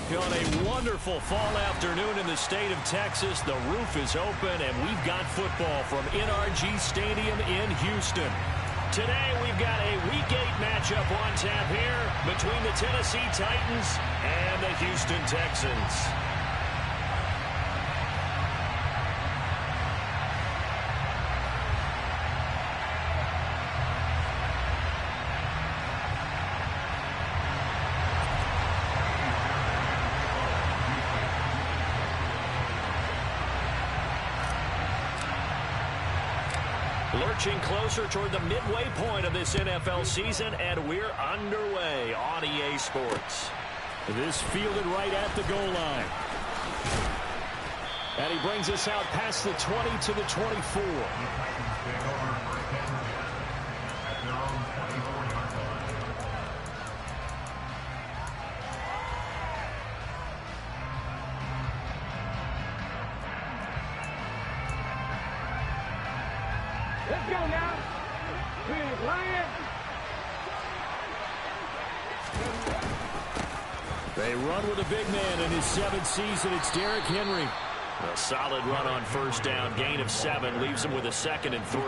On a wonderful fall afternoon in the state of Texas, the roof is open, and we've got football from NRG Stadium in Houston. Today, we've got a Week 8 matchup on tap here between the Tennessee Titans and the Houston Texans. Lurching closer toward the midway point of this NFL season, and we're underway on EA Sports. This fielded right at the goal line. And he brings us out past the 20 to the 24. Let's go now. We're Lions. They run with a big man in his 7th season. It's Derrick Henry. A solid run on first down. Gain of 7 leaves them with a 2nd and 3.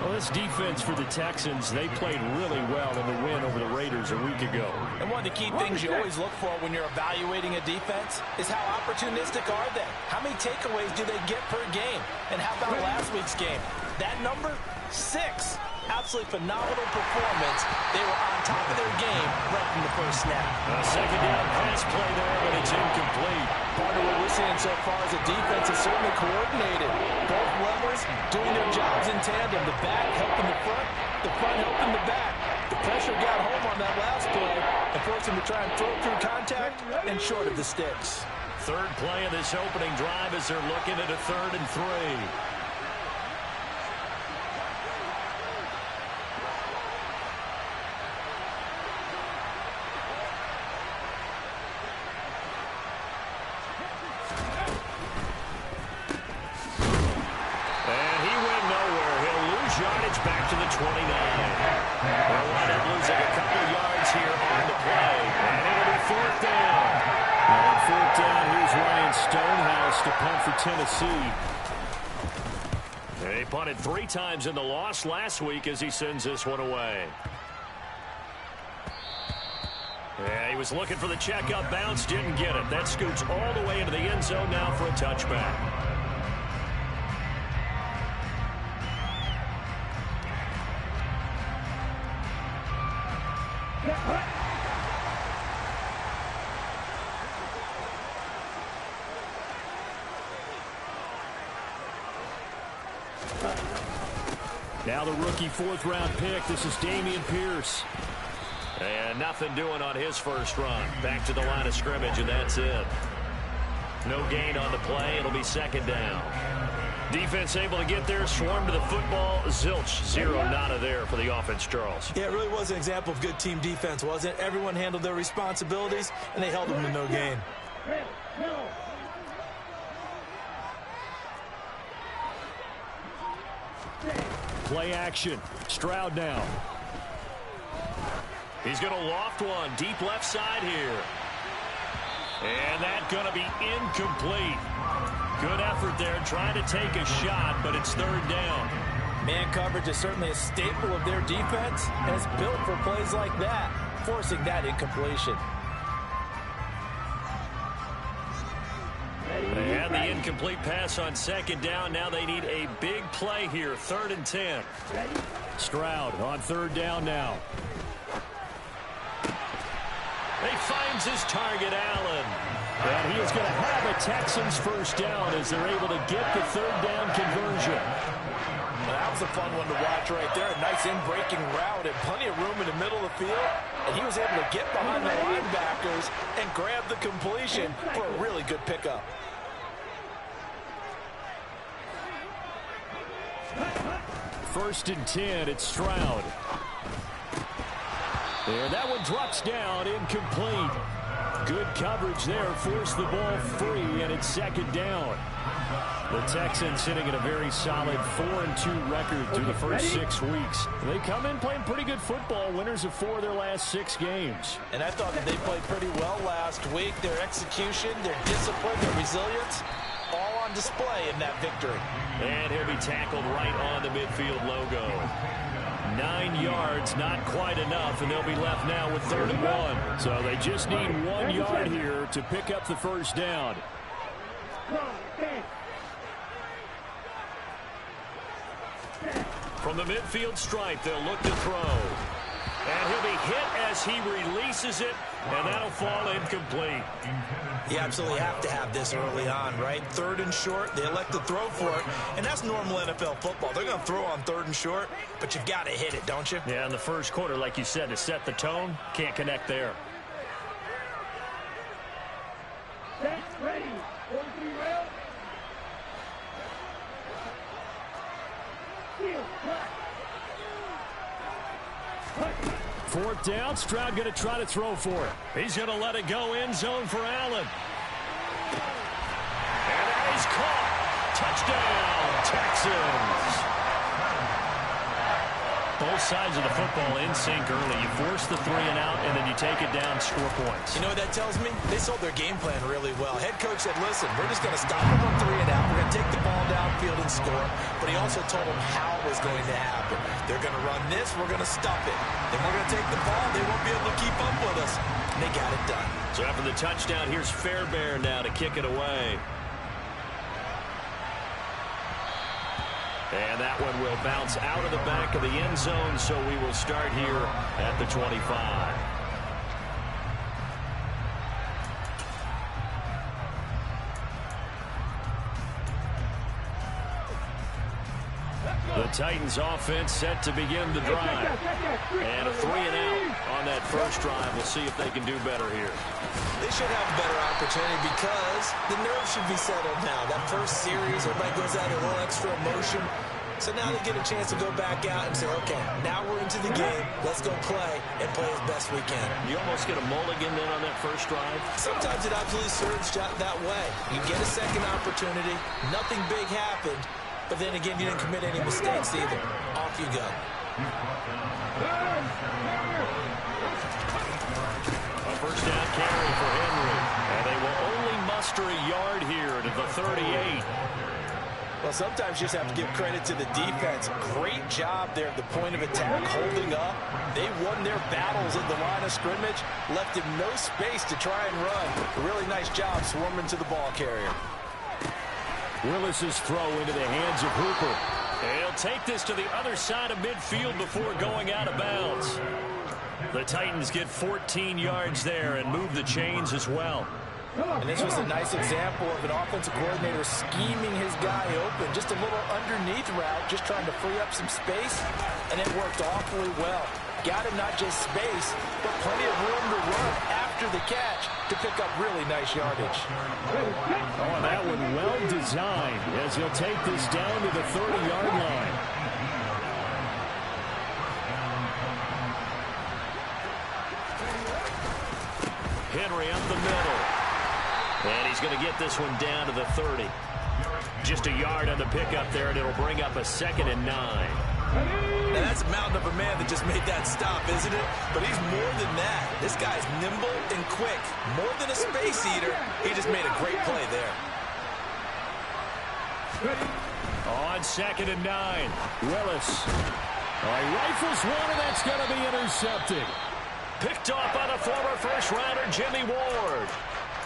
Well, this defense for the Texans, they played really well in the win over the Raiders a week ago. And one of the key things you always look for when you're evaluating a defense is how opportunistic are they? How many takeaways do they get per game? And how about last week's game? That number, 6. Absolutely phenomenal performance. They were on top of their game right from the first snap. A second down pass play there, but it's incomplete. Part of what we're seeing so far is the defense is certainly coordinated. Both levels doing their jobs in tandem. The back helping the front helping the back. The pressure got home on that last play and forced him to try and throw through contact and short of the sticks. Third play of this opening drive as they're looking at a 3rd and 3. Yardage back to the 29. They'll wind up losing a couple yards here on the play. And it'll be 4th down. On 4th down, here's Ryan Stonehouse to punt for Tennessee. They punted 3 times in the loss last week as he sends this one away. Yeah, he was looking for the checkup bounce, didn't get it. That scoots all the way into the end zone now for a touchback. Now the rookie 4th-round pick. This is Dameon Pierce. And nothing doing on his first run. Back to the line of scrimmage, and that's it. No gain on the play. It'll be 2nd down. Defense able to get there, swarm to the football. Zilch, 0 nada there for the offense, Charles. Yeah, it really was an example of good team defense, wasn't it? Everyone handled their responsibilities, and they held them to no gain. Play action. Stroud now. He's going to loft one deep left side here. And that's going to be incomplete. Good effort there, trying to take a shot, but it's 3rd down. Man coverage is certainly a staple of their defense, and it's built for plays like that, forcing that incompletion. They had the incomplete pass on 2nd down. Now they need a big play here, 3rd and 10. Stroud on 3rd down now. He finds his target, Allen. And he is going to have a Texans first down as they're able to get the 3rd down conversion. Well, that was a fun one to watch right there. A nice in-breaking route and plenty of room in the middle of the field. And he was able to get behind the linebackers and grab the completion for a really good pickup. First and 10, it's Stroud. And that one drops down, incomplete. Good coverage there. Forced the ball free, and it's second down. The Texans sitting at a very solid 4-2 record through the first 6 weeks. They come in playing pretty good football, winners of 4 of their last 6 games. And I thought that they played pretty well last week. Their execution, their discipline, their resilience, all on display in that victory. And he'll be tackled right on the midfield logo. 9 yards, not quite enough, and they'll be left now with 3rd and 1. So they just need 1 yard here to pick up the first down. From the midfield stripe, they'll look to throw. And he'll be hit as he releases it, and that'll fall incomplete. You absolutely have to have this early on, right? 3rd and short, they elect to throw for it, and that's normal NFL football. They're going to throw on 3rd and short, but you've got to hit it, don't you? Yeah, in the first quarter, like you said, to set the tone, can't connect there. Set, ready. 43 rail. Fourth down, Stroud going to try to throw for it. He's going to let it go end zone for Allen. And he's caught. Touchdown, Texans. Both sides of the football in sync early. You force the 3 and out, and then you take it down, score points. You know what that tells me? They sold their game plan really well. Head coach said, listen, we're just going to stop them on 3 and out. We're going to take the ball downfield and score. But he also told them how it was going to happen. They're going to run this. We're going to stop it. Then we're going to take the ball. They won't be able to keep up with us. And they got it done. So after the touchdown, here's Fairbairn now to kick it away. And that one will bounce out of the back of the end zone, so we will start here at the 25. The Titans offense set to begin the drive. And a 3 and out on that first drive. We'll see if they can do better here. They should have a better opportunity because the nerves should be settled now. That first series, everybody goes out a little extra emotion. So now they get a chance to go back out and say, okay, now we're into the game. Let's go play and play as best we can. You almost get a mulligan then on that first drive? Sometimes it absolutely serves that way. You get a second opportunity. Nothing big happened. But then again, you didn't commit any mistakes either. Off you go. A first down carry for Henry. And they will only muster a yard here to the 38. Well, sometimes you just have to give credit to the defense. Great job there at the point of attack, holding up. They won their battles at the line of scrimmage, left him no space to try and run. A really nice job swarming to the ball carrier. Willis's throw into the hands of Hooper. He'll take this to the other side of midfield before going out of bounds. The Titans get 14 yards there and move the chains as well. And this was a nice example of an offensive coordinator scheming his guy open. Just a little underneath route, just trying to free up some space, and it worked awfully well. Got him not just space, but plenty of room to run after the catch to pick up really nice yardage. Oh, that one well designed as he'll take this down to the 30-yard line. Henry up the middle. And he's going to get this one down to the 30. Just a yard on the pickup there, and it'll bring up a 2nd and 9. Now that's a mountain of a man that just made that stop, isn't it? But he's more than that. This guy's nimble and quick. More than a space eater, he just made a great play there. On 2nd and 9, Willis. He rifles one, and that's going to be intercepted. Picked off by the former first-rounder Jimmy Ward.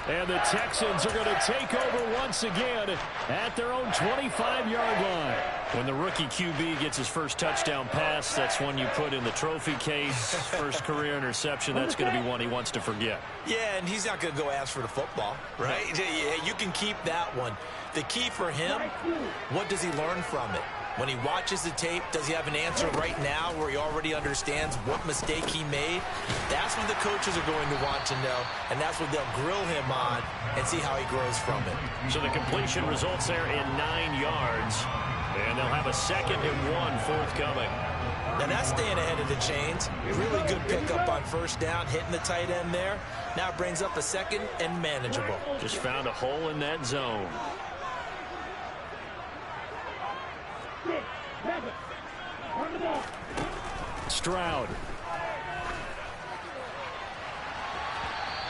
And the Texans are going to take over once again at their own 25-yard line. When the rookie QB gets his first touchdown pass, that's one you put in the trophy case. First career interception, that's going to be one he wants to forget. Yeah, and he's not going to go ask for the football, right? You can keep that one. The key for him, what does he learn from it? When he watches the tape, does he have an answer right now where he already understands what mistake he made? That's what the coaches are going to want to know, and that's what they'll grill him on and see how he grows from it. So the completion results there in 9 yards, and they'll have a 2nd and 1 forthcoming. Now that's staying ahead of the chains. Really good pickup on first down, hitting the tight end there. Now it brings up a second and manageable. Just found a hole in that zone. 6, 7. Run the ball. Stroud.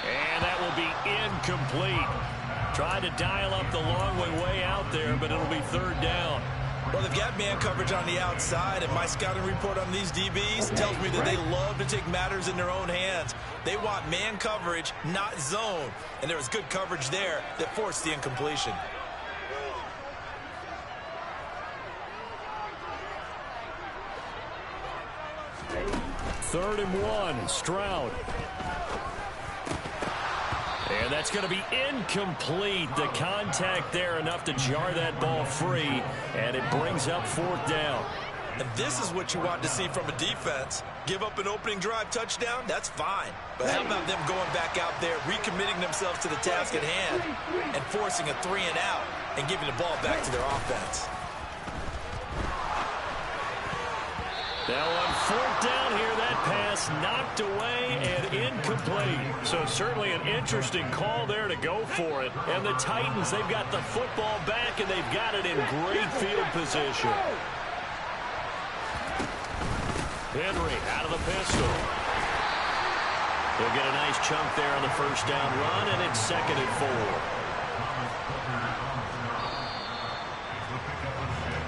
And that will be incomplete. Tried to dial up the long way out there, but it'll be third down. Well, they've got man coverage on the outside, and my scouting report on these DBs tells me that they love to take matters in their own hands. They want man coverage, not zone. And there was good coverage there that forced the incompletion. Third and 1, Stroud. And that's going to be incomplete. The contact there enough to jar that ball free, and it brings up fourth down. And this is what you want to see from a defense. Give up an opening drive touchdown, that's fine. But how about them going back out there, recommitting themselves to the task at hand, and forcing a 3 and out, and giving the ball back to their offense. Now on fourth down here, that pass knocked away and incomplete. So certainly an interesting call there to go for it. And the Titans, they've got the football back, and they've got it in great field position. Henry out of the pistol. They'll get a nice chunk there on the first down run, and it's 2nd and 4.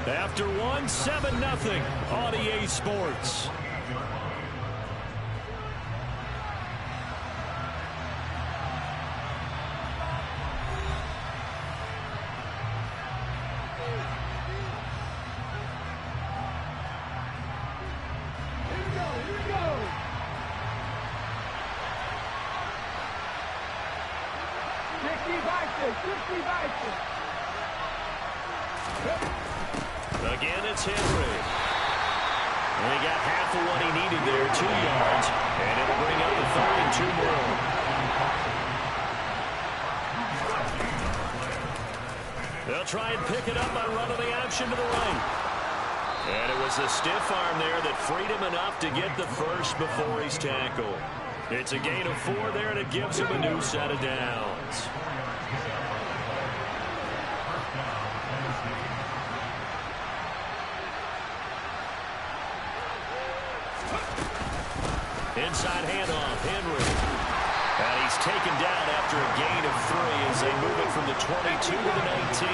After 1, 7-0 on EA Sports. Here we go. 60 Again, it's Henry. And he got half of what he needed there, 2 yards, and it'll bring up a 3rd and 2 more. They'll try and pick it up by running the option to the right. And it was a stiff arm there that freed him enough to get the first before he's tackled. It's a gain of 4 there, and it gives him a new set of downs. Inside handoff, Henry. And he's taken down after a gain of 3 as they move it from the 22 to the 19.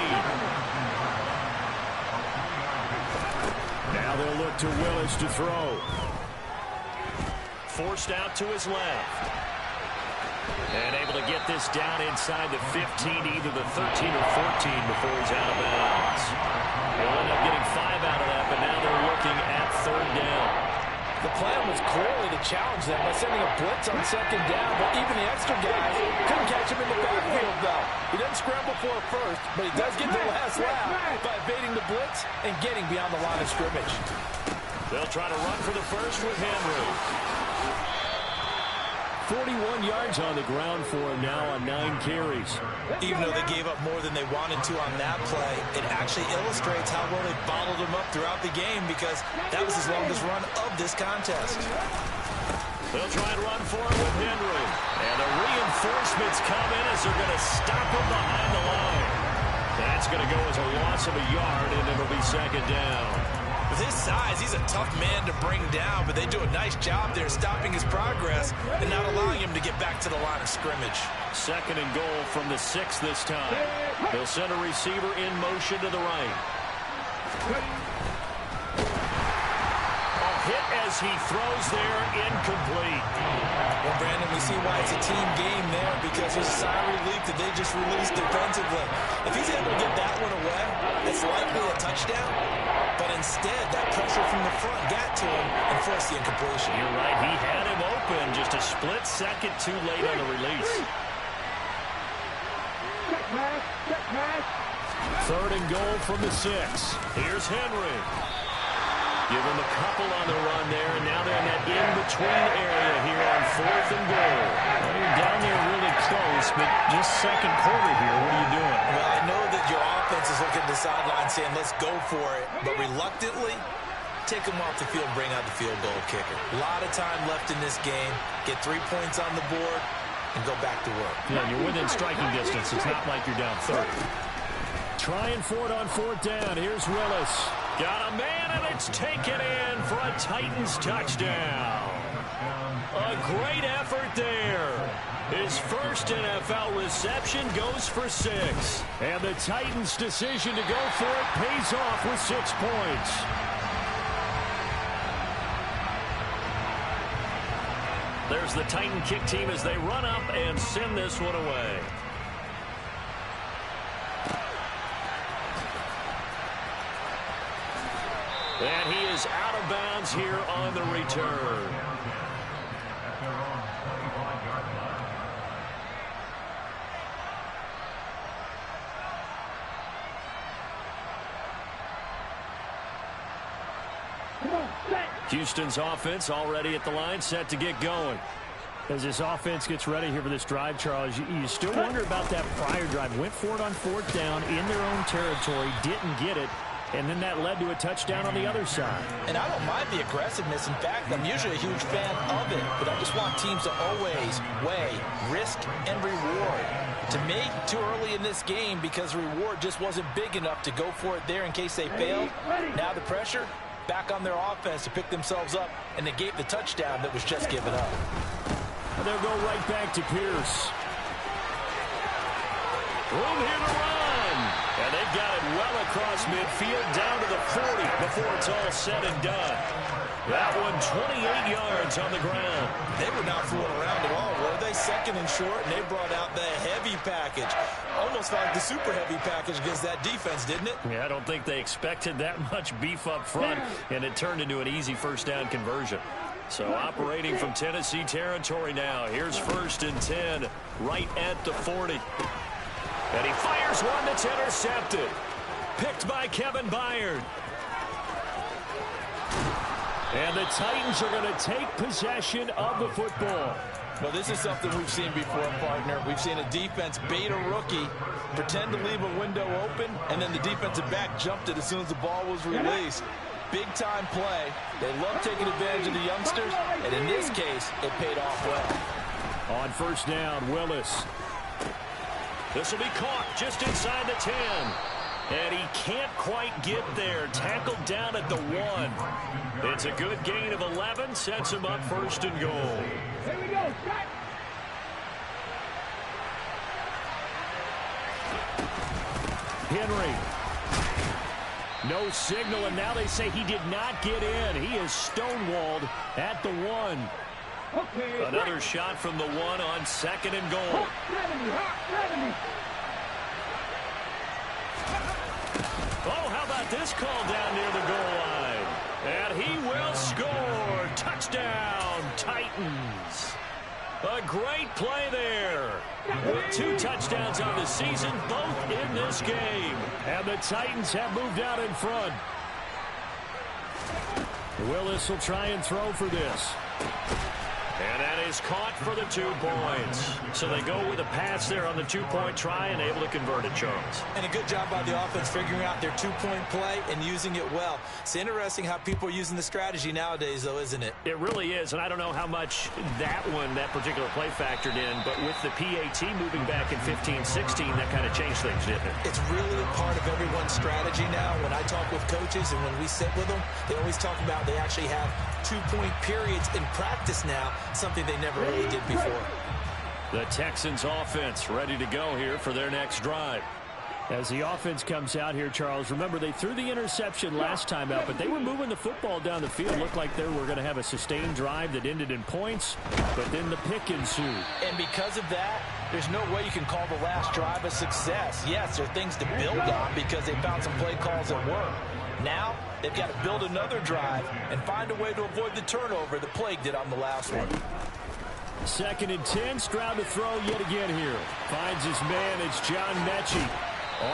Now they'll look to Willis to throw. Forced out to his left. And able to get this down inside the 15, either the 13 or 14 before he's out of bounds. They'll end up getting 5 out of that, but now they're looking at third down. The plan was clearly to challenge them by sending a blitz on second down, but even the extra guys couldn't catch him in the backfield, though. He doesn't scramble for a first, but he does get the last lap by evading the blitz and getting beyond the line of scrimmage. They'll try to run for the first with Henry. 41 yards on the ground for him now on 9 carries. Even though they gave up more than they wanted to on that play, it actually illustrates how well they bottled him up throughout the game, because that was his longest run of this contest. They'll try and run for it with Henry. And the reinforcements come in as they're going to stop him behind the line. That's going to go as a loss of a yard, and it'll be second down. With his size, he's a tough man to bring down, but they do a nice job there stopping his progress and not allowing him to get back to the line of scrimmage. 2nd and goal from the 6 this time. They'll send a receiver in motion to the right. A hit as he throws there, incomplete. Well, Brandon, we see why it's a team game there, because there's a sigh of relief that they just released defensively. If he's able to get that one away, it's likely a touchdown. But instead, that pressure from the front got to him and forced the incompletion. You're right. He had him open. Just a split second too late on the release. Check pass. 3rd and goal from the 6. Here's Henry. Give him a couple on the run there, and now they're in that in-between area here on 4th and goal. Well, you're down there really close, but just second quarter here. What are you doing? Well, I know that your offense is looking at the sideline saying, let's go for it. But reluctantly, take them off the field and bring out the field goal kicker. A lot of time left in this game. Get 3 points on the board and go back to work. Yeah, you're within striking distance. It's not like you're down 30. Trying for it on 4th down. Here's Willis. Got a man, and it's taken in for a Titans touchdown. A great effort there. His first NFL reception goes for 6. And the Titans' decision to go for it pays off with 6 points. There's the Titan kick team as they run up and send this one away. And he is out of bounds here on the return. Houston's offense already at the line, set to get going. As this offense gets ready here for this drive, Charles, you still wonder about that prior drive. Went for it on 4th down in their own territory, didn't get it, and then that led to a touchdown on the other side. And I don't mind the aggressiveness. In fact, I'm usually a huge fan of it, but I just want teams to always weigh risk and reward. To me, too early in this game because reward just wasn't big enough to go for it there in case they failed. Now the pressure back on their offense to pick themselves up and negate the touchdown that was just given up. They'll go right back to Pierce. Room here to run. And they've got it well across midfield down to the 40 before it's all said and done. That one 28 yards on the ground. They were not fooling around at all, were they? 2nd and short, and they brought out the heavy package. Almost like the super heavy package against that defense, didn't it? Yeah, I don't think they expected that much beef up front, and it turned into an easy 1st down conversion. So operating from Tennessee territory now. Here's 1st and 10 right at the 40. And he fires one that's intercepted. Picked by Kevin Byard. And the Titans are going to take possession of the football. Well, this is something we've seen before, partner. We've seen a defense bait a rookie, pretend to leave a window open, and then the defensive back jumped it as soon as the ball was released. Big-time play. They love taking advantage of the youngsters, and in this case, it paid off well. On 1st down, Willis. This will be caught just inside the 10. And he can't quite get there. Tackled down at the 1. It's a good gain of 11. Sets him up 1st and goal. Here we go. Shot. Henry. No signal, and now they say he did not get in. He is stonewalled at the 1. Okay. Another shot from the 1 on 2nd and goal. 70. Oh, how about this call down near the goal line? And he will score. Touchdown, Titans. A great play there. With 2 touchdowns on the season, both in this game. And the Titans have moved out in front. Willis will try and throw for this. And that is caught for the 2 points. So they go with a pass there on the 2-point try and able to convert it, Charles. And a good job by the offense figuring out their 2-point play and using it well. It's interesting how people are using the strategy nowadays, though, isn't it? It really is, and I don't know how much that particular play factored in, but with the PAT moving back in 15-16, that kind of changed things, didn't it? It's really a part of everyone's strategy now. When I talk with coaches and when we sit with them, they always talk about they actually have 2-point periods in practice now, something they never really did before. The Texans offense ready to go here for their next drive. As the offense comes out here, Charles, remember they threw the interception last time out, but they were moving the football down the field. Looked like they were going to have a sustained drive that ended in points, but then the pick ensued. And because of that, there's no way you can call the last drive a success. Yes, there are things to build on because they found some play calls that work. Now, they've got to build another drive and find a way to avoid the turnover that plagued it on the last one. 2nd and 10, Stroud to throw yet again here. Finds his man, it's John Mechie.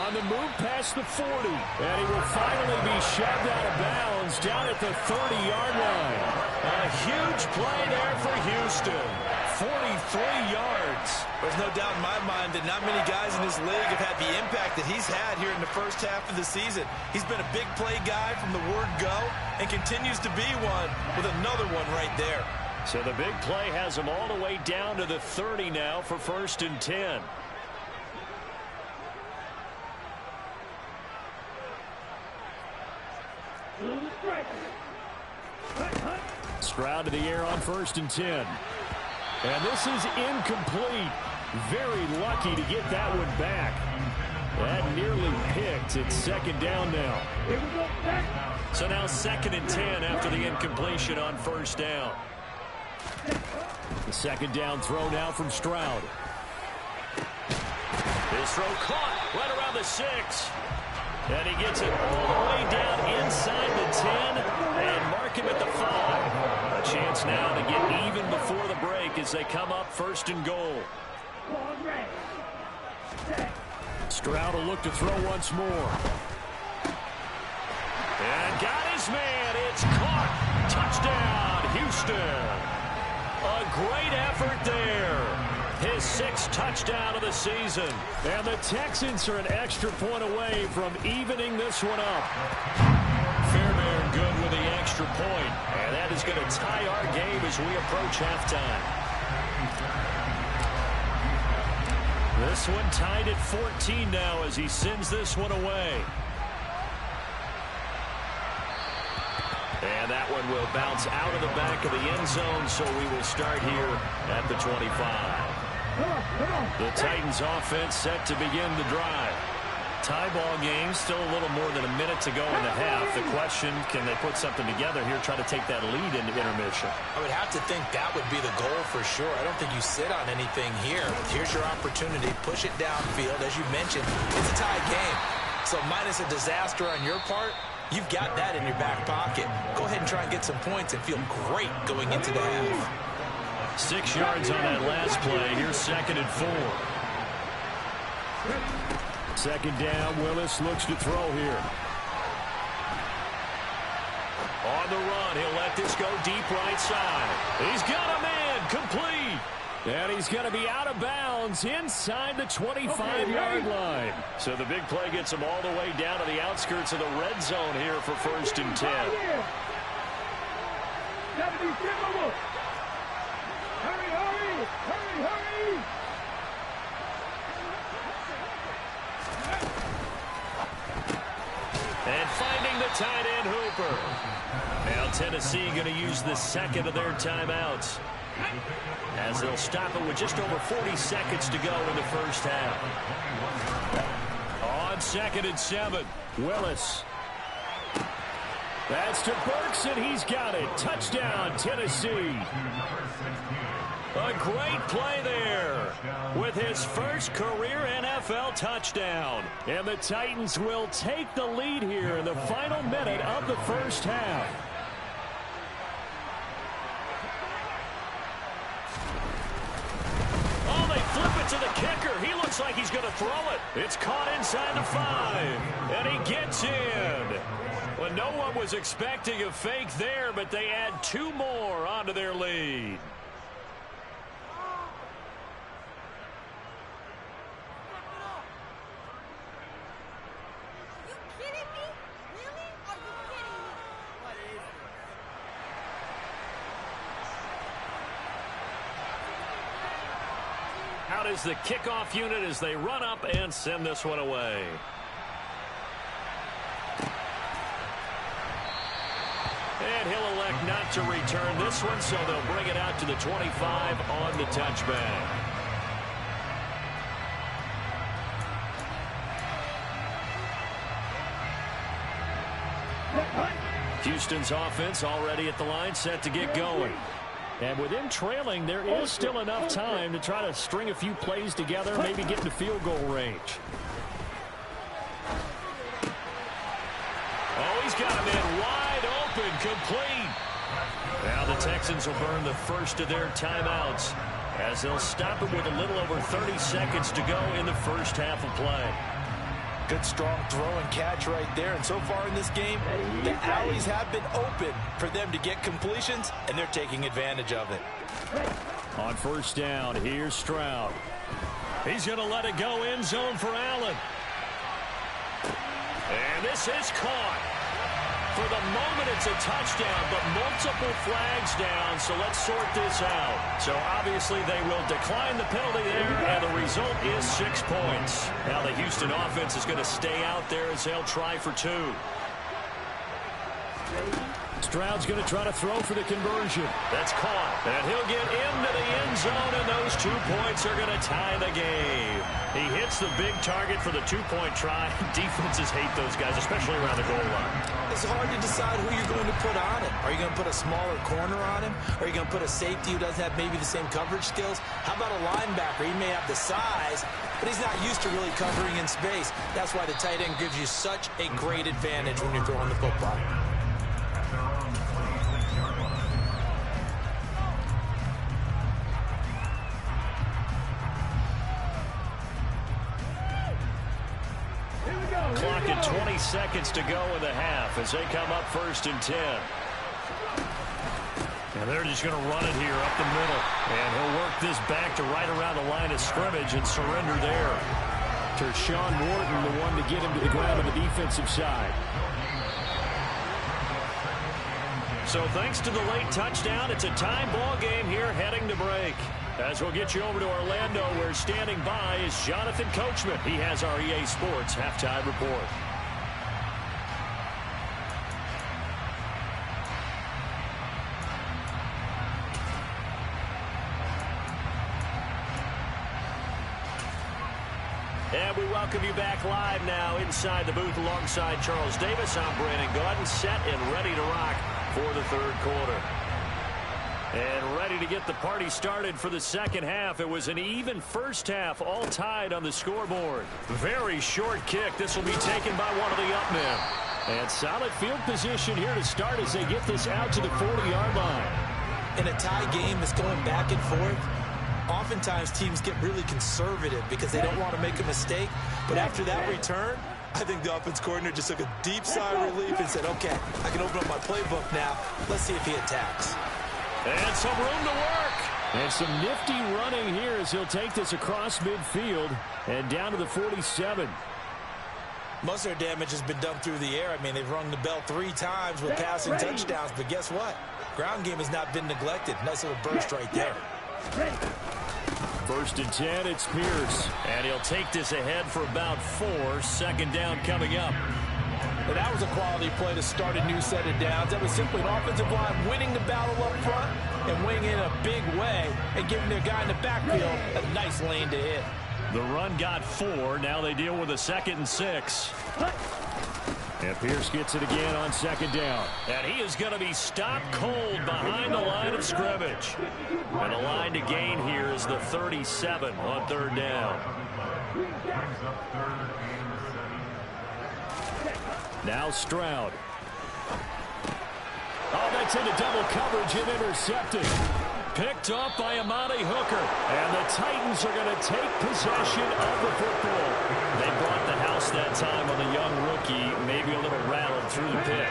On the move past the 40, and he will finally be shoved out of bounds down at the 30-yard line. A huge play there for Houston. 43 yards. There's no doubt in my mind that not many guys in this league have had the impact that he's had here in the first half of the season. He's been a big play guy from the word go and continues to be one with another one right there. So the big play has him all the way down to the 30 now for 1st and 10. Stroud to the air on 1st and 10. And this is incomplete. Very lucky to get that one back. That nearly picked. It's 2nd down now. So now 2nd and 10 after the incompletion on 1st down. The 2nd down throw now from Stroud. His throw caught right around the 6. And he gets it all the way down inside the 10 and mark him at the 5. A chance now to get even before the break as they come up 1st and goal. Stroud will look to throw once more. And got his man. It's caught. Touchdown, Houston. A great effort there. His 6th touchdown of the season. And the Texans are an extra point away from evening this one up. Fairbairn good with the extra point. And that is going to tie our game as we approach halftime. This one tied at 14 now as he sends this one away. And that one will bounce out of the back of the end zone, so we will start here at the 25. The Titans offense set to begin the drive. Tie ball game, still a little more than a minute to go in the half. The question, can they put something together here, try to take that lead into intermission? I would have to think that would be the goal for sure. I don't think you sit on anything here. Here's your opportunity. Push it downfield. As you mentioned, it's a tie game. So minus a disaster on your part, you've got that in your back pocket. Go ahead and try and get some points and feel great going into the half. 6 yards on that last play. Here's 2nd and 4. 2nd down. Willis looks to throw here. On the run. He'll let this go deep right side. He's got a man. Complete. And he's going to be out of bounds inside the 25-yard line. So the big play gets him all the way down to the outskirts of the red zone here for 1st and 10. Hurry, hurry! Hurry, hurry! And finding the tight end, Hooper. Now Tennessee going to use the 2nd of their timeouts, as they'll stop it with just over 40 seconds to go in the first half. On 2nd and 7, Willis. That's to Burks, and he's got it. Touchdown, Tennessee. A great play there with his first career NFL touchdown. And the Titans will take the lead here in the final minute of the first half. Oh, they flip it to the kicker. He looks like he's going to throw it. It's caught inside the 5, and he gets in. Well, no one was expecting a fake there, but they add 2 more onto their lead. Out is the kickoff unit as they run up and send this one away. And he'll elect not to return this one, so they'll bring it out to the 25 on the touchback. Houston's offense already at the line, set to get going. And with them trailing, there is still enough time to try to string a few plays together, maybe get into field goal range. Oh, he's got him in wide open, complete. Now the Texans will burn the first of their timeouts as they'll stop it with a little over 30 seconds to go in the first half of play. Good, strong throw and catch right there. And so far in this game, the alleys have been open for them to get completions, and they're taking advantage of it. On 1st down, here's Stroud. He's going to let it go end zone for Allen. And this is caught. For the moment, it's a touchdown, but multiple flags down, so let's sort this out. So obviously they will decline the penalty there, and the result is 6 points. Now the Houston offense is going to stay out there as they'll try for 2. Stroud's going to try to throw for the conversion. That's caught. And he'll get into the end zone, and those 2 points are going to tie the game. He hits the big target for the 2-point try. Defenses hate those guys, especially around the goal line. It's hard to decide who you're going to put on him. Are you going to put a smaller corner on him? Are you going to put a safety who doesn't have maybe the same coverage skills? How about a linebacker? He may have the size, but he's not used to really covering in space. That's why the tight end gives you such a great advantage when you're throwing the football. Clock at 20 seconds to go in the half as they come up 1st and 10. And they're just going to run it here up the middle. And he'll work this back to right around the line of scrimmage and surrender there. Tershawn Wharton, the one to get him to the ground on the defensive side. So thanks to the late touchdown, it's a tie ball game here heading to break. As we'll get you over to Orlando, where standing by is Jonathan Coachman. He has our EA Sports halftime report. And we welcome you back live now inside the booth alongside Charles Davis. I'm Brandon Gaudin, set and ready to rock for the 3rd quarter. And ready to get the party started for the second half. It was an even first half, all tied on the scoreboard. Very short kick. This will be taken by one of the up men. And solid field position here to start as they get this out to the 40-yard line. In a tie game that's going back and forth, oftentimes teams get really conservative because they don't want to make a mistake. But after that return, I think the offense coordinator just took a deep sigh of relief and said, okay, I can open up my playbook now. Let's see if he attacks. And some room to work. And some nifty running here as he'll take this across midfield and down to the 47. Most of their damage has been done through the air. I mean, they've rung the bell 3 times with passing touchdowns. But guess what? Ground game has not been neglected. Nice little burst right there. 1st and 10, it's Pierce. And he'll take this ahead for about 4. 2nd down coming up. And that was a quality play to start a new set of downs. That was simply an offensive line winning the battle up front and winning in a big way and giving their guy in the backfield a nice lane to hit. The run got 4. Now they deal with a 2nd and 6. And Pierce gets it again on 2nd down. And he is going to be stopped cold behind the line of scrimmage. And the line to gain here is the 37 on 3rd down. Now Stroud. Oh, that's into double coverage and intercepted. Picked off by Amani Hooker. And the Titans are going to take possession of the football. They brought the house that time on the young rookie, maybe a little rattled through the pick.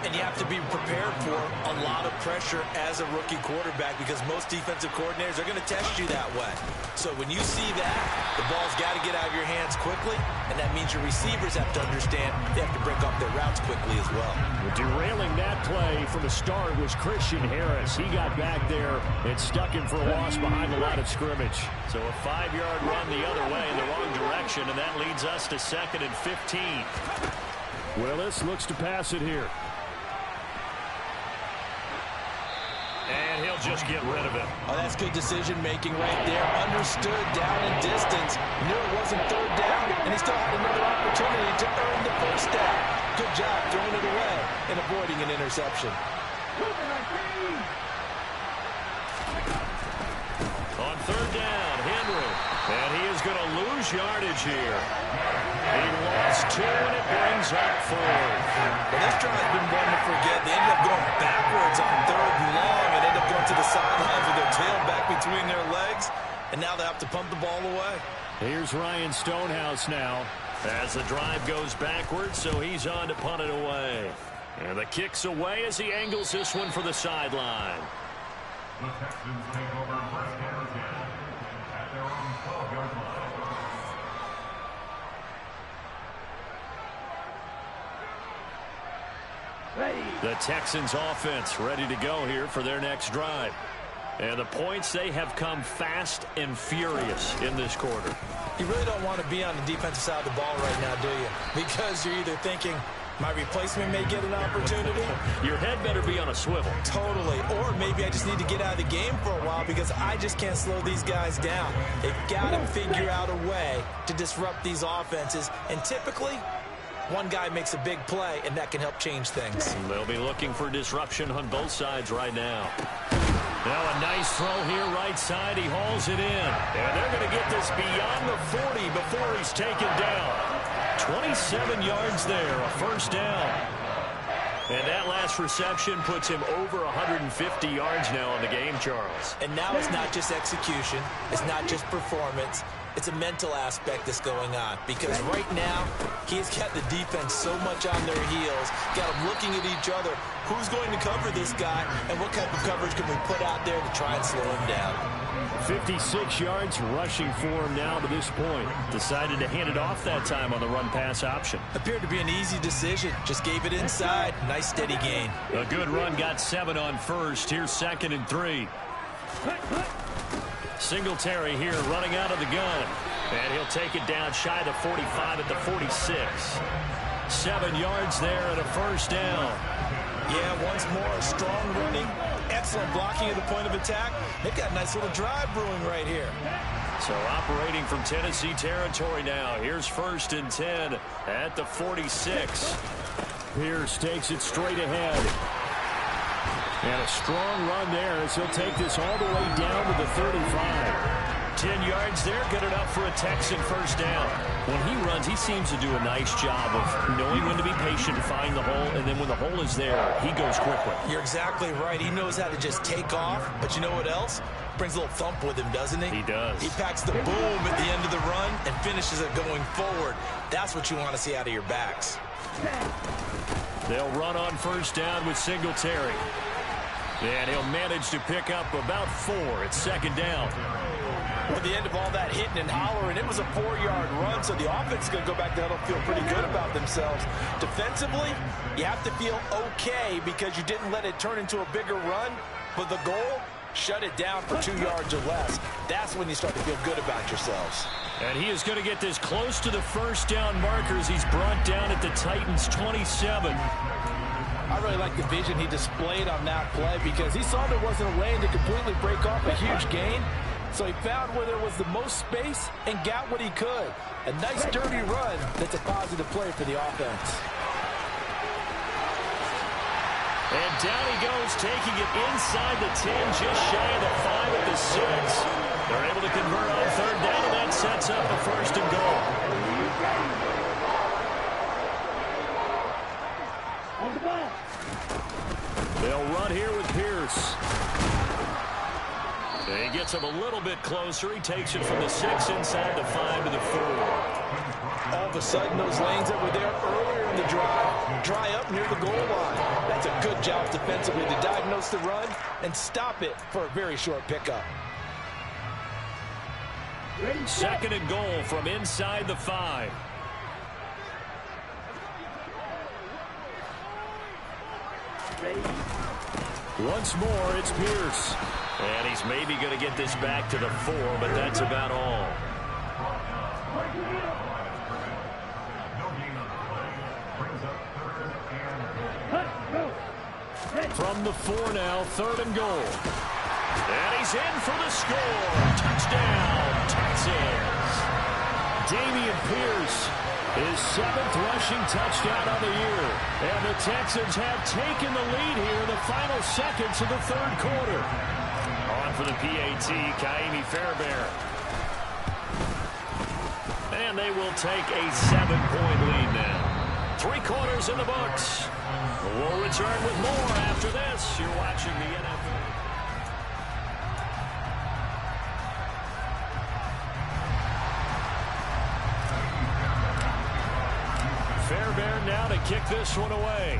And you have to be prepared for a lot of pressure as a rookie quarterback because most defensive coordinators are going to test you that way. So when you see that, the ball's got to get out of your hands quickly, and that means your receivers have to understand they have to break up their routes quickly as well. Derailing that play from the start was Christian Harris. He got back there and stuck him for a loss behind the line of scrimmage. So a 5-yard run the other way in the wrong direction, and that leads us to 2nd and 15. Willis looks to pass it here. And he'll just get rid of it. Oh, that's good decision-making right there. Understood down and distance. Knew it wasn't 3rd down, and he still had another opportunity to earn the 1st down. Good job throwing it away and avoiding an interception. On 3rd down, Henry. And he is going to lose yardage here. He lost 2, and it brings up 4. Well, this drive has been one to forget. They ended up going backwards on 3rd and long and ended up going to the sidelines with their tail back between their legs. And now they have to pump the ball away. Here's Ryan Stonehouse now as the drive goes backwards, so he's on to punt it away. And the kick's away as he angles this one for the sideline. The Texans offense ready to go here for their next drive. And the points, they have come fast and furious in this quarter. You really don't want to be on the defensive side of the ball right now, do you? Because you're either thinking, my replacement may get an opportunity. Your head better be on a swivel. Totally. Or maybe I just need to get out of the game for a while because I just can't slow these guys down. They've got to figure out a way to disrupt these offenses. And typically, one guy makes a big play, and that can help change things. They'll be looking for disruption on both sides right now. Now a nice throw here right side. He hauls it in. And they're going to get this beyond the 40 before he's taken down. 27 yards there, a first down. And that last reception puts him over 150 yards now in the game, Charles. And now it's not just execution. It's not just performance. It's a mental aspect that's going on. Because right now, he's got the defense so much on their heels. Got them looking at each other. Who's going to cover this guy? And what type of coverage can we put out there to try and slow him down? 56 yards rushing for him now to this point. Decided to hand it off that time on the run-pass option. Appeared to be an easy decision. Just gave it inside. Nice steady gain. A good run, got 7 on first. Here's 2nd and 3. Singletary here running out of the gun. And he'll take it down shy of the 45 at the 46. 7 yards there and a first down. Yeah, once more, strong running, excellent blocking at the point of attack. They've got a nice little drive brewing right here. So operating from Tennessee territory now. Here's 1st and 10 at the 46. Pierce takes it straight ahead. And a strong run there as he'll take this all the way down to the 35. 10 yards there, good enough for a Texan first down. When he runs, he seems to do a nice job of knowing when to be patient and find the hole, and then when the hole is there, he goes quickly. You're exactly right. He knows how to just take off, but you know what else? Brings a little thump with him, doesn't he? He does. He packs the boom at the end of the run and finishes it going forward. That's what you want to see out of your backs. They'll run on first down with Singletary. And he'll manage to pick up about 4 at 2nd down. At the end of all that hitting and hollering, it was a 4-yard run, so the offense is going to go back there and feel pretty good about themselves. Defensively, you have to feel okay because you didn't let it turn into a bigger run, but the goal, shut it down for 2 yards or less. That's when you start to feel good about yourselves. And he is going to get this close to the first down markers. He's brought down at the Titans' 27. I really like the vision he displayed on that play because he saw there wasn't a lane to completely break off a huge gain. So he found where there was the most space and got what he could. A nice, dirty run that's a positive play for the offense. And down he goes, taking it inside the 10, just shy of the 5 at the 6. They're able to convert on 3rd down, and that sets up a 1st and goal. They'll run here with Pierce. He gets him a little bit closer. He takes it from the 6 inside the 5 to the 4. All of a sudden, those lanes that were there earlier in the drive dry up near the goal line. That's a good job defensively to diagnose the run and stop it for a very short pickup. 2nd and goal from inside the 5. Once more, it's Pierce. And he's maybe going to get this back to the 4, but that's about all. From the 4 now, 3rd and goal. And he's in for the score. Touchdown, Texans. Dameon Pierce, his 7th rushing touchdown on the year. And the Texans have taken the lead here in the final seconds of the 3rd quarter. On for the PAT, Ka'imi Fairbairn. And they will take a 7-point lead now. 3 quarters in the books. We'll return with more after this. You're watching the NFL. Fairbairn now to kick this one away.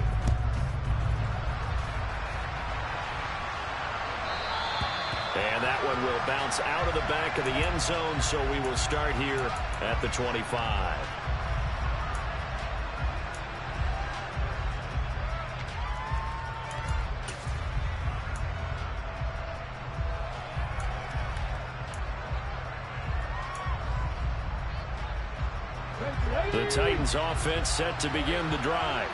And that that one will bounce out of the back of the end zone, so we will start here at the 25. The Titans offense set to begin the drive.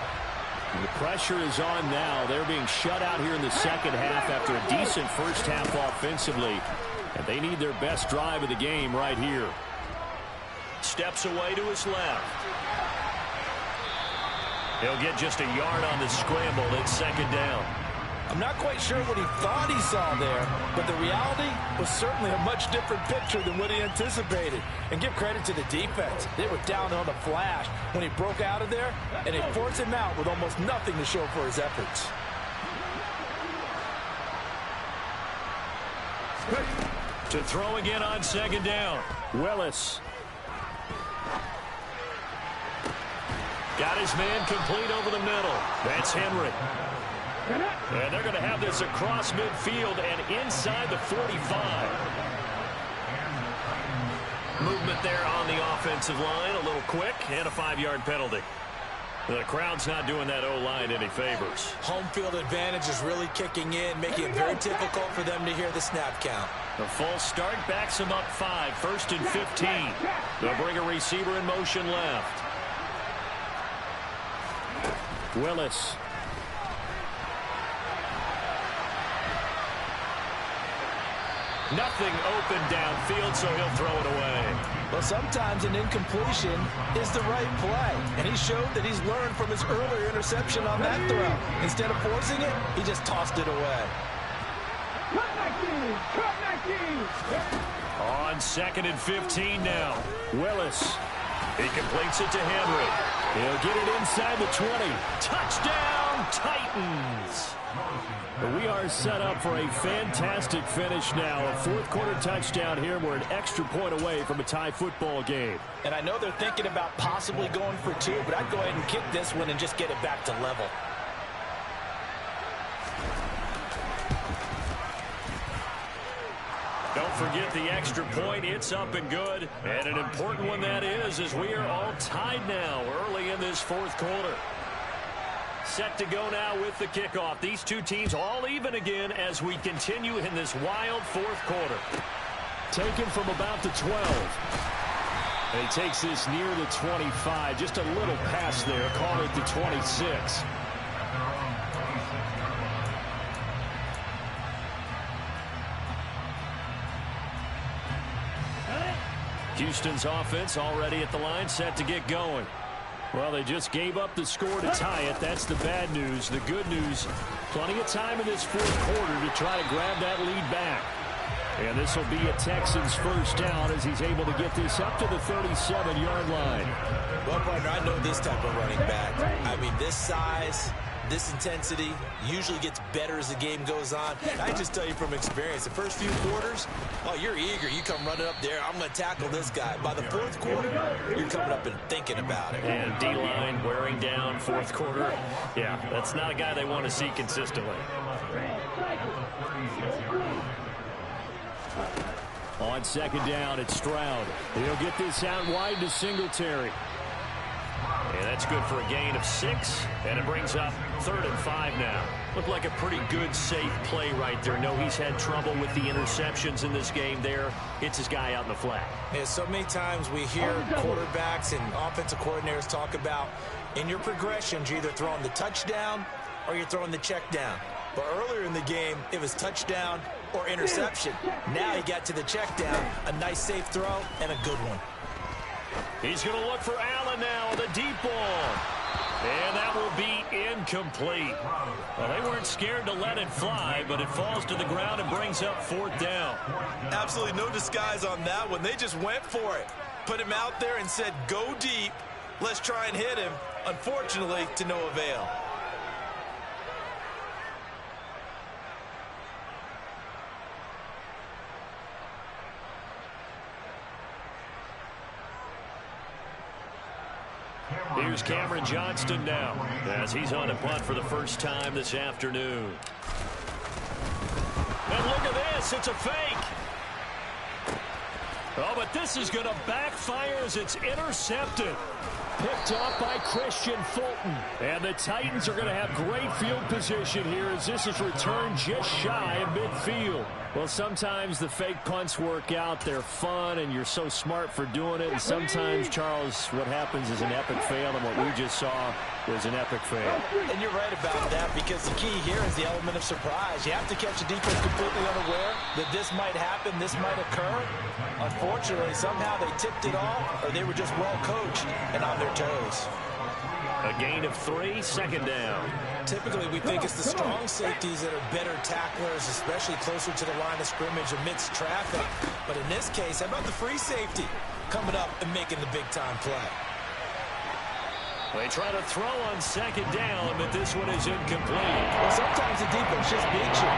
The pressure is on now. They're being shut out here in the second half after a decent first half offensively. And they need their best drive of the game right here. Steps away to his left. He'll get just a yard on the scramble. It's second down. I'm not quite sure what he thought he saw there, but the reality was certainly a much different picture than what he anticipated. And give credit to the defense. They were down on the flash when he broke out of there, and they forced him out with almost nothing to show for his efforts. To throw again on second down. Willis. Got his man complete over the middle. That's Henry. And they're going to have this across midfield and inside the 45. Movement there on the offensive line. A little quick and a 5-yard penalty. The crowd's not doing that O-line any favors. Home field advantage is really kicking in, making it very difficult for them to hear the snap count. The full start backs them up 5. 1st and 15. They'll bring a receiver in motion left. Willis. Nothing open downfield, so he'll throw it away. Well, sometimes an incompletion is the right play, and he showed that he's learned from his earlier interception on that throw. Instead of forcing it, he just tossed it away. On 2nd and 15 now. Willis. He completes it to Henry. He'll get it inside the 20. Touchdown, Titans. We are set up for a fantastic finish now. A fourth-quarter touchdown here. We're an extra point away from a tie football game. And I know they're thinking about possibly going for 2, but I'd go ahead and kick this one and just get it back to level. Don't forget the extra point. It's up and good. And an important one that is, as we are all tied now early in this fourth quarter. Set to go now with the kickoff. These two teams all even again as we continue in this wild fourth quarter. Taken from about the 12. And he takes this near the 25. Just a little pass there. Call it the 26. Houston's offense already at the line, set to get going. Well, they just gave up the score to tie it. That's the bad news. The good news, plenty of time in this fourth quarter to try to grab that lead back. And this will be a Texans first down as he's able to get this up to the 37-yard line. Well, partner, I know this type of running back. I mean, this size, this intensity usually gets better as the game goes on. I just tell you from experience, the first few quarters, oh, you're eager. You come running up there, I'm going to tackle this guy. By the fourth quarter, you're coming up and thinking about it. And D-line wearing down fourth quarter. Yeah, that's not a guy they want to see consistently. On second down, it's Stroud. He'll get this out wide to Singletary. And that's good for a gain of 6, and it brings up 3rd and 5 now. Looked like a pretty good, safe play right there. No, he's had trouble with the interceptions in this game there. Hits his guy out in the flat. Yeah, so many times we hear quarterbacks and offensive coordinators talk about in your progressions, you're either throwing the touchdown or you're throwing the check down. But earlier in the game, it was touchdown or interception. Now he got to the check down, a nice safe throw, and a good one. He's going to look for Allen now with a deep ball. And that will be incomplete. Well, they weren't scared to let it fly, but it falls to the ground and brings up 4th down. Absolutely no disguise on that one. They just went for it. Put him out there and said, go deep. Let's try and hit him. Unfortunately, to no avail. Here's Cameron Johnston now as he's on a punt for the first time this afternoon. And look at this. It's a fake. Oh, but this is going to backfire as it's intercepted. Picked off by Christian Fulton. And the Titans are going to have great field position here as this is returned just shy of midfield. Well, sometimes the fake punts work out. They're fun, and you're so smart for doing it. And sometimes, Charles, what happens is an epic fail, and what we just saw was an epic fail. And you're right about that, because the key here is the element of surprise. You have to catch a defense completely unaware that this might happen, this might occur. Unfortunately, somehow they tipped it off, or they were just well coached and on their toes. A gain of 3, second down. Typically, we think it's the strong safeties that are better tacklers, especially closer to the line of scrimmage amidst traffic. But in this case, how about the free safety coming up and making the big-time play? They try to throw on second down, but this one is incomplete. Well, sometimes the defense just beats you.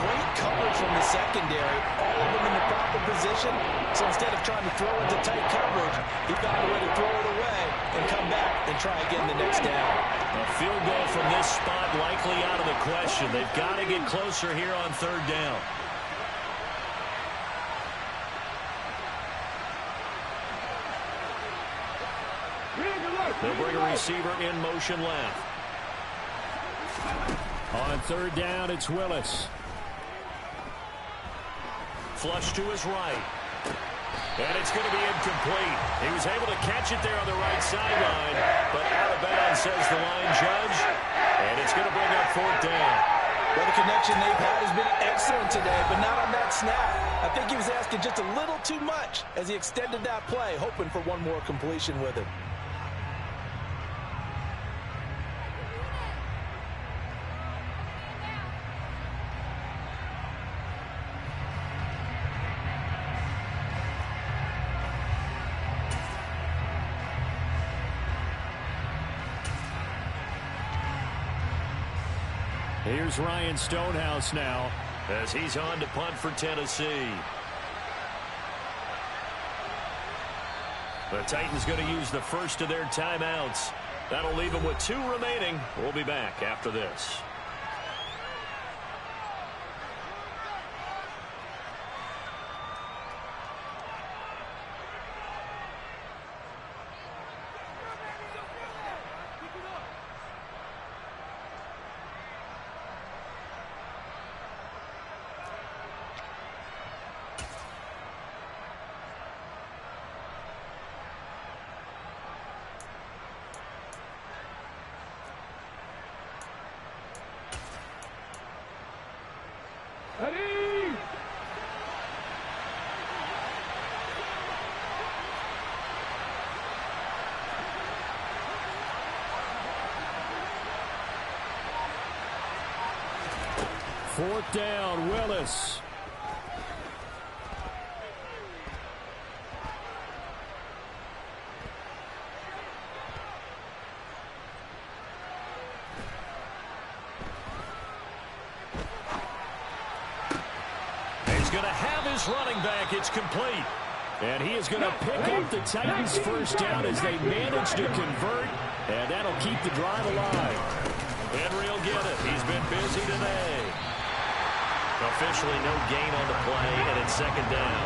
Great coverage from the secondary, all of them in the proper position. So instead of trying to throw into tight coverage, he found a way to throw it away and come back and try again the next down. A field goal from this spot likely out of the question. They've got to get closer here on third down. They'll bring a receiver in motion left. On third down, it's Willis. Flush to his right. And it's going to be incomplete. He was able to catch it there on the right sideline, but out of bounds, says the line judge. And it's going to bring up fourth down. Well, the connection they've had has been excellent today, but not on that snap. I think he was asking just a little too much as he extended that play, hoping for one more completion with him. Here's Ryan Stonehouse now as he's on to punt for Tennessee. The Titans going to use the first of their timeouts. That'll leave them with 2 remaining. We'll be back after this. Ready! Fourth down, Willis. He's going to have his running back. It's complete. And he is going to pick up the Titans' first down as they manage to convert. And that'll keep the drive alive. Henry will get it. He's been busy today. Officially no gain on the play, and it's second down.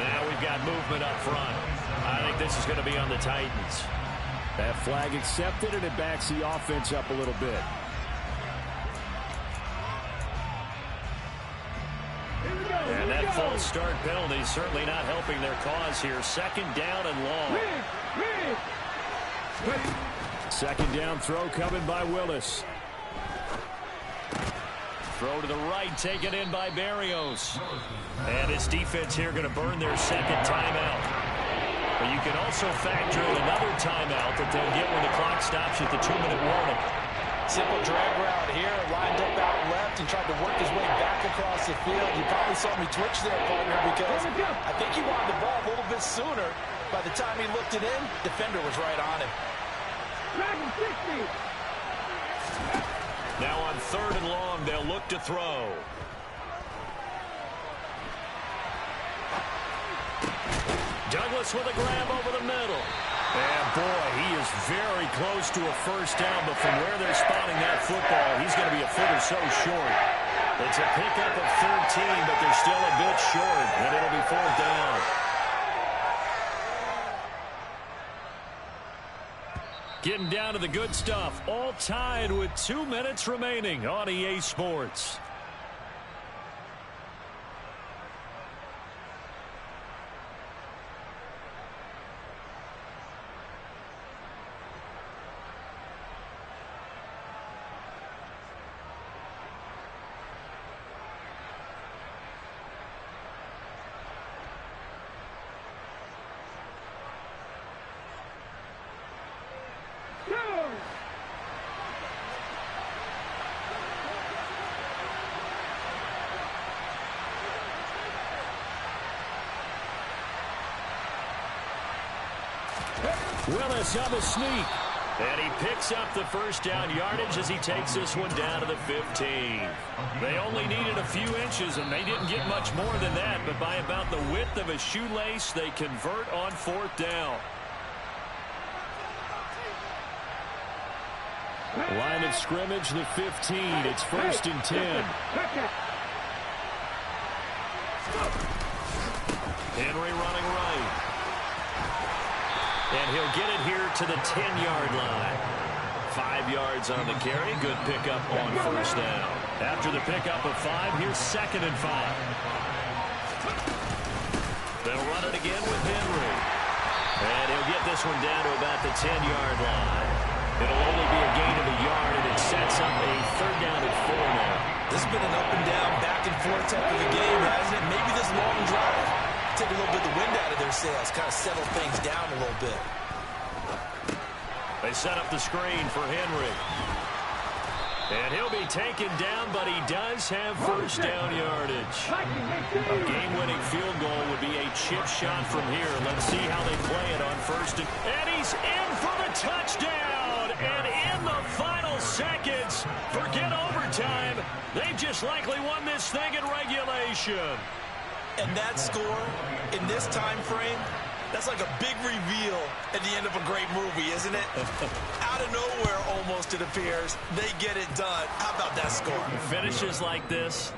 Now we've got movement up front. I think this is going to be on the Titans. That flag accepted, and it backs the offense up a little bit. And that false start penalty is certainly not helping their cause here. Second down and long. Second down throw coming by Willis. Throw to the right, taken in by Berrios. And his defense here going to burn their second timeout. But you can also factor in another timeout that they'll get when the clock stops at the 2-minute warning. Simple drag route here, lined up out left and tried to work his way back across the field. You probably saw me twitch there, partner, because I think he wanted the ball a little bit sooner. By the time he looked it in, defender was right on him. Now on third and long, they'll look to throw. Douglas with a grab over the middle. And boy, he is very close to a first down, but from where they're spotting that football, he's going to be a foot or so short. It's a pickup of 13, but they're still a bit short, and it'll be 4th down. Getting down to the good stuff. All tied with 2 minutes remaining on EA Sports. Willis on the sneak. And he picks up the first down yardage as he takes this one down to the 15. They only needed a few inches, and they didn't get much more than that. But by about the width of a shoelace, they convert on 4th down. Line of scrimmage, the 15. It's 1st and 10. Henry running right. And he'll get it here to the 10-yard line. 5 yards on the carry. Good pickup on 1st down. After the pickup of 5, here's 2nd and 5. They'll run it again with Henry. And he'll get this one down to about the 10-yard line. It'll only be a gain of a yard, and it sets up a 3rd down and 4 now. This has been an up-and-down, back-and-forth type of a game, hasn't it? Maybe this long drive take a little bit of the wind out of their sails, kind of settle things down a little bit. They set up the screen for Henry. And he'll be taken down, but he does have 1st down yardage. A game-winning field goal would be a chip shot from here. Let's see how they play it on 1st. And he's in for the touchdown. And in the final seconds, forget overtime. They just likely won this thing in regulation. And that score, in this time frame, that's like a big reveal at the end of a great movie, isn't it? Out of nowhere, almost, it appears. They get it done. How about that score? Finishes like this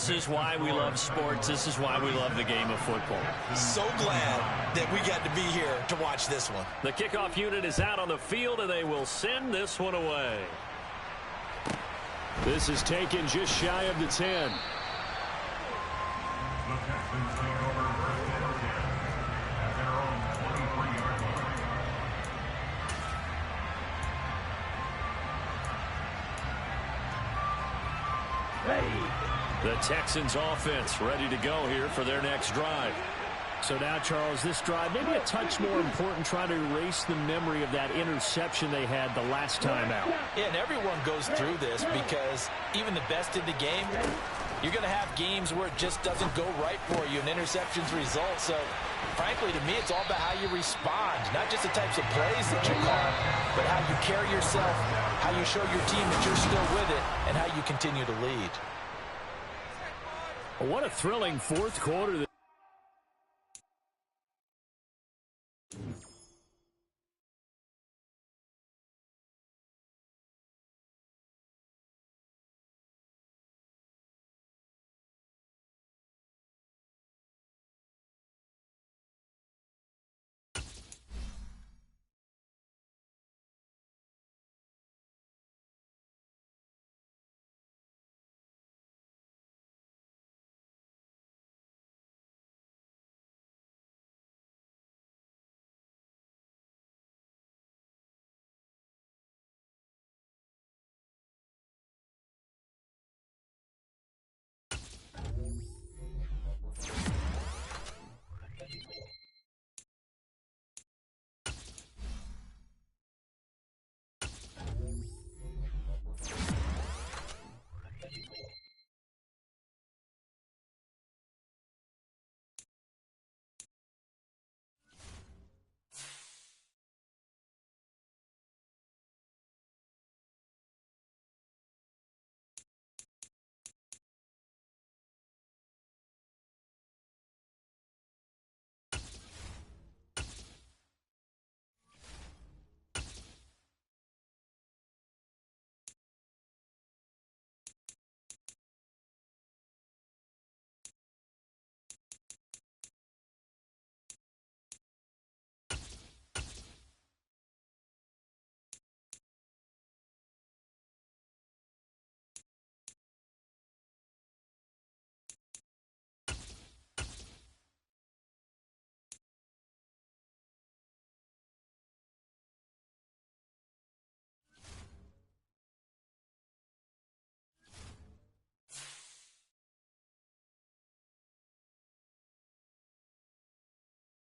is why we love sports. This is why we love the game of football. So glad that we got to be here to watch this one. The kickoff unit is out on the field, and they will send this one away. This is taken just shy of the 10. The Texans offense ready to go here for their next drive. So now, Charles, this drive maybe a touch more important, trying to erase the memory of that interception they had the last time out. Yeah, and everyone goes through this because even the best in the game, you're going to have games where it just doesn't go right for you, and interceptions result. So, frankly, to me, it's all about how you respond, not just the types of plays that you call, but how you carry yourself, how you show your team that you're still with it, and how you continue to lead. What a thrilling 4th quarter.